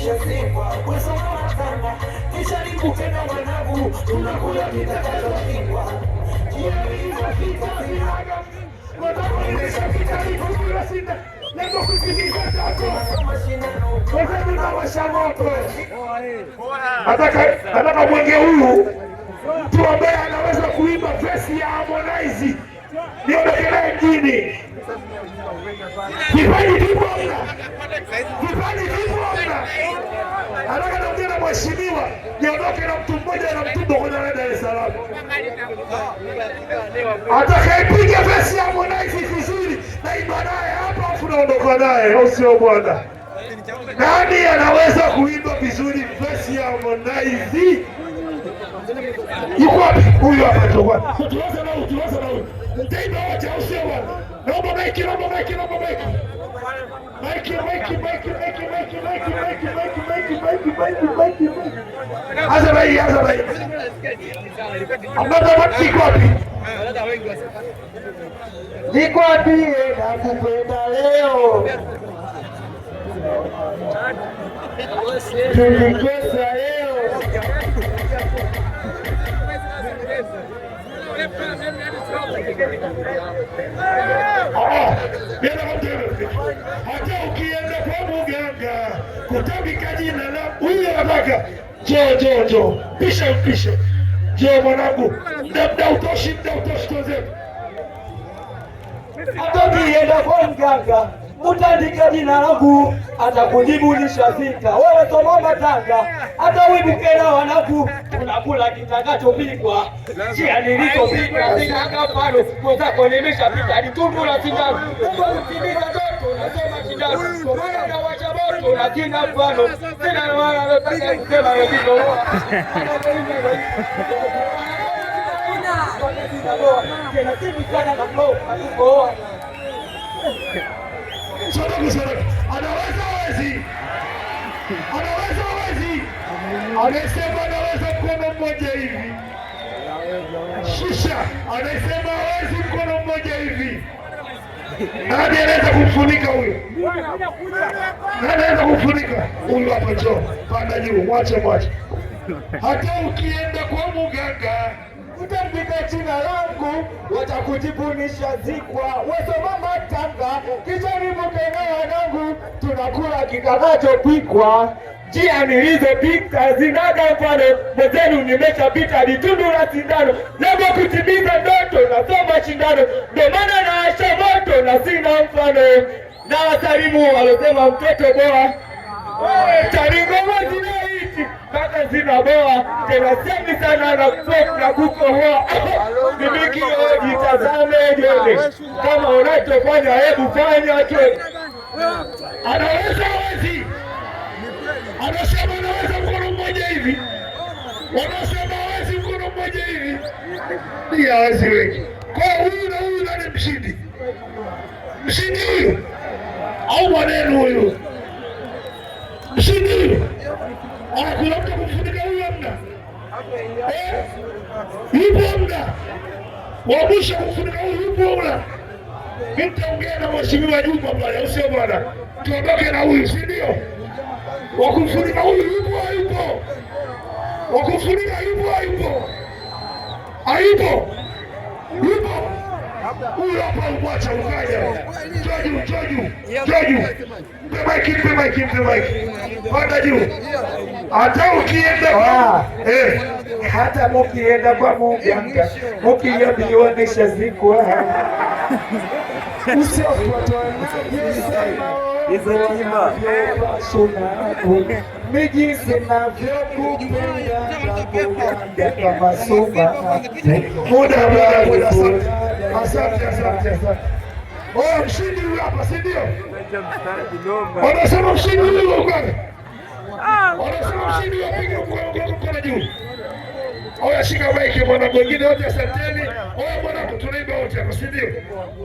nishazikwa weso matanga kisha nikupe na mwanangu tunakula kitakachopikwa kiamiliza pita sinaga watakuendesha pita nikumbula sina lengo kusikika tako wazani na washamoto ataka mwenge huyu mtu ambaye anaweza kuimba verse ya Harmonize niondokelee mjini. Vipaji vipo mna. Anataka naongea na mheshimiwa niondoke na mtu mmoja na mtumbo kwenye Dar es Salaam. Atakayepiga verse ya Harmonize vizuri na imba naye hapa afu naondoka naye, au sio bwana? Nani anaweza kuimba vizuri verse ya Harmonize? Yuko wapi? Huyu hapa tu. Tuanze na huyu. Mtaiba wote au sio bwana? Naomba maiki. Aza bai. Ambapo watu iko wapi? Niko wapi? Nakupenda leo. Tulikesa leo. Hata ukienda kwa mganga kutabika jina la huyo anataka jo pisha jo mwanangu mda utoshi toze. Hata ukienda kwa mganga utandika jina langu atakujibu nishazika wewe soma matanga hata uibuke na wanaku unakula kitakachopikwa njia nilizopika sina palo mwenzako nimeshapita litundu la sindano utimiza ndoto nasema shindano kwa na wacha moto na kina mfano sina maana nataka kusema wengine anaweza wezi. Anasema anaweza mkono mmoja hivi. Shisha anasema hawezi mkono mmoja hivi. Nani anaweza kumfunika huyo? Nani anaweza kumfunika? Huyu hapa njoo. Panda juu, mwache. Hata ukienda kwa mganga utambika jina langu watakujibu nishazikwa weso mama tanga kisha nibuke na wanangu tunakula kitakachopikwa njia nilizopita zinaga mfano mwenzenu nimeshapita litundu la sindano nabo kutimiza ndoto nasoma shindano ndio maana naasha moto na sina mfano na wasalimu walosema mtoto bora taringoma zinaiti kaka zinaboa tena semi sana na kukohoa mimiki jitazame jone kama unachofanya hebu fanya tu. Anaweza wezi. Anasema anaweza mkono mmoja hivi. Wanasema hawezi mkono mmoja hivi. Ni hawezi wengi. Kwa huyu na huyu nani mshindi? Mshindi huyu au maneno huyu? Mshindi huyu anakula mtu kumfunika huyu amna. Yupo amna. Wabusha kumfunika huyu yupo amna. Mtaongea na mheshimiwa Juma pale, usio bwana. Tuondoke na huyu, si ndio? Wakumfunika huyu yupo hayupo? Wakumfunika yupo hayupo? Hayupo? Yupo? Huyu hapa umwacha ukaja. Joju. Mpe maiki. Panda juu. Hata ukienda hata mukienda kwa mganga mukiambiwa nishazikwa usifuatwa hizo timba miji zinavyokupenda kama suma muda. Asante. Mshindi huyu hapa, si ndio? Wanasema mshindi huyu huko. Wanasema mshindi huyu apige mkono juu. Oya, shika maiki mwanangu, wengine wote asanteni. Oya mwanangu, tunaimba wote hapa, si ndio?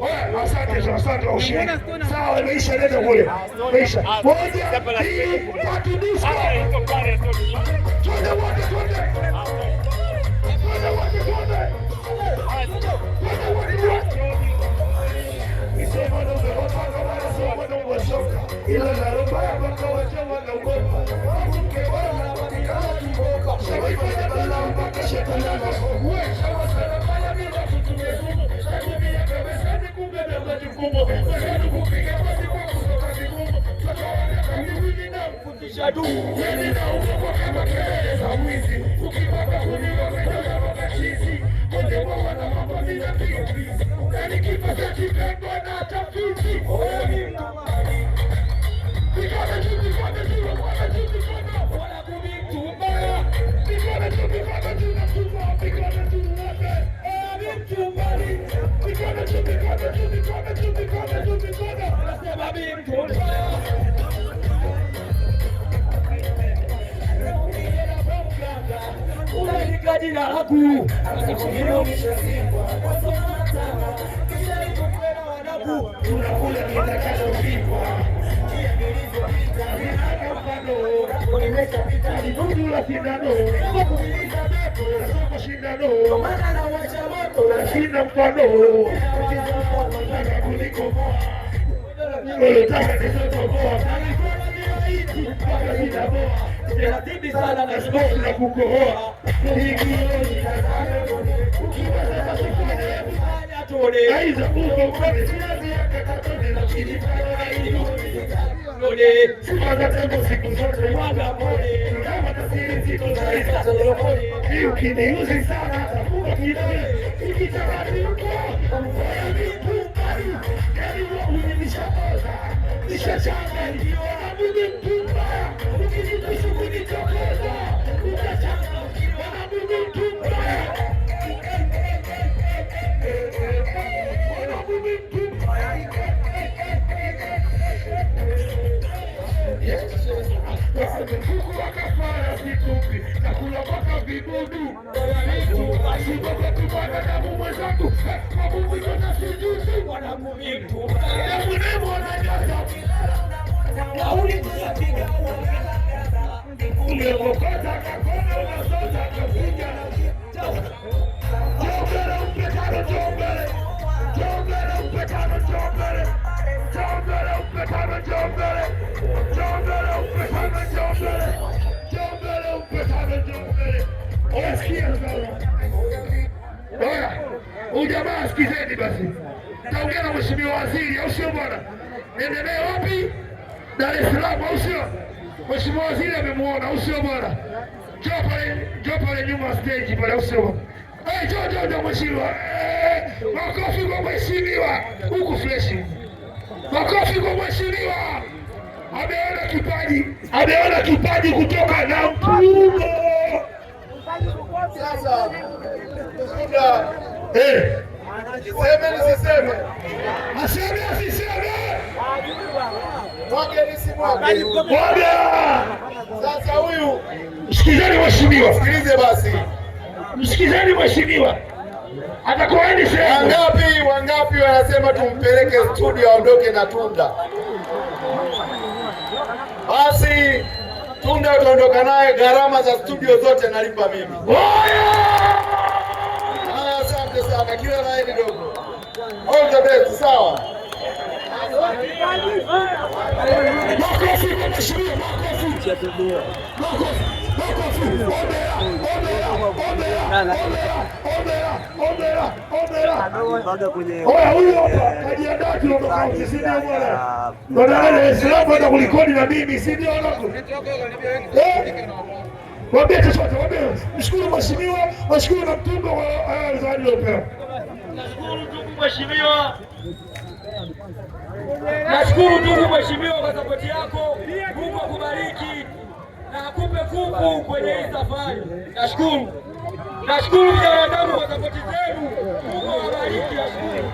Oya, asante kwa ushindi. Sawa, imeisha, nenda kule. Imeisha. Moja, mbili, tatu, disco. Twende wote. Ila na roba ya mwaka wacha wanaogopa. Ujamaa sikizeni basi. Taongea na mheshimiwa waziri au sio bwana? Niendelee wapi? Dar es Salaam au sio? Mheshimiwa waziri amemuona au sio bwana? Njoo pale nyuma stage pale au sio bwana? Njoo mheshimiwa. Makofi kwa mheshimiwa. Huku fresh. Makofi kwa mheshimiwa. Ameona kipaji kutoka na Mpugo. Sasa niseme. Sasa huyu msikizeni mheshimiwa. Sikilize basi. Msikizeni mheshimiwa. Atakoeni sehemu. Wangapi wanasema tumpeleke studio aondoke na Tunda? Basi Tunda utaondoka naye, gharama za studio zote nalipa mimi. Asante sana, kila naye kidogo. All the best, sawa. Huyu hapa kajiandaa kuondoka ofisini bwana. Bwana Islamu hata kulikoni na mimi si ndio wangu. Waambie chochote, waambie. Mshukuru mheshimiwa, washukuru na Mtungo wa zawadi leo. Nashukuru ndugu mheshimiwa. Nashukuru ndugu mheshimiwa kwa sapoti yako. Mungu akubariki na akupe nguvu kwenye hii safari. Nashukuru. Nashukuru vijana wangu kwa sapoti zenu. Mungu awabariki. Nashukuru.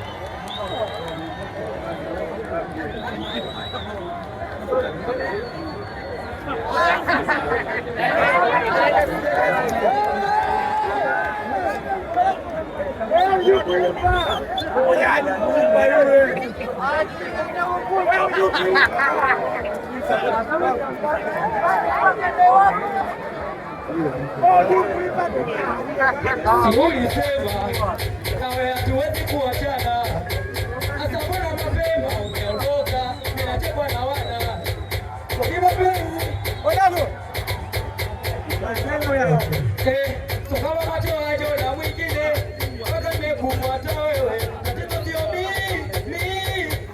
Ulisema nawe hatuwezi kuachana. Hata mbona mapema umeondoka, umeachwa na wana. Kwa hivyo So kama macho hayo na mwingine mpaka nimekufuata wewe, tatizo sio mimi,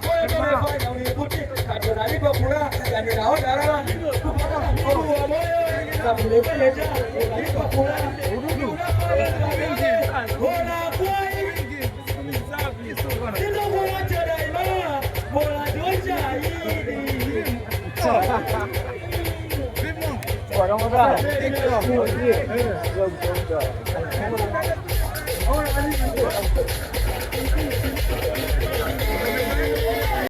wewe umefanya unikuti kati unalipa kula, yani naona raha kupata mkuu wa moyo na mlekeleta unalipa kula, ona kwa hivi ndio kuacha daima bora doja hili